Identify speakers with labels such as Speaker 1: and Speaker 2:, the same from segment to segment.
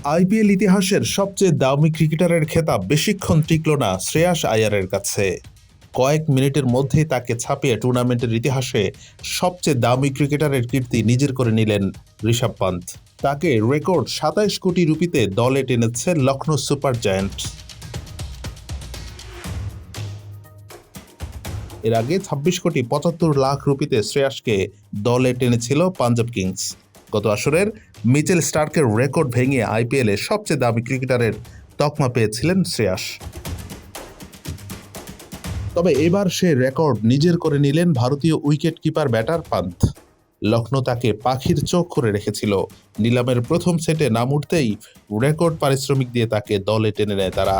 Speaker 1: IPL ইতিহাসের সবচেয়ে দামি ক্রিকেটারের খেতাব বেশিক্ষণ টিকল না শ্রেয়াস আয়ারের কাছে। কয়েক মিনিটের মধ্যেই তাকে ছাপিয়ে টুর্নামেন্টের ইতিহাসে সবচেয়ে দামি ক্রিকেটারের কীর্তি নিজের করে নিলেন ঋষভ পান্ত। তাকে রেকর্ড ২৭ কোটি রুপিতে দলে টেনেছে লখনৌ সুপার জায়ান্টস। এর আগে ২৬ কোটি ৭৫ লাখ রুপিতে শ্রেয়াসকে দলে টেনেছিল পাঞ্জাব কিংস। গত আসরের মিচেল স্টার্কের রেকর্ড ভেঙে আইপিএলে সবচেয়ে দামি ক্রিকেটারের তকমা পেয়েছিলেন শ্রেয়াস। তবে এবার সে রেকর্ড নিজের করে নিলেন ভারতীয় wicket keeper batter Pant. Lucknow তাকে পাখির চোখ করে রেখেছিল। নিলামের প্রথম সেটে নাম উঠতেই রেকর্ড পারিশ্রমিক দিয়ে তাকে দলে টেনে নেয় তারা।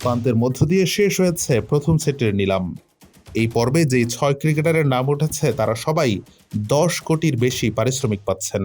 Speaker 1: পান্তের মধ্য দিয়ে শেষ হয়েছে প্রথম সেটের নিলাম। এই পর্বে যেই ৬ ক্রিকেটারের নাম উঠেছে তারা সবাই ১০ কোটির বেশি পারিশ্রমিক পাচ্ছেন।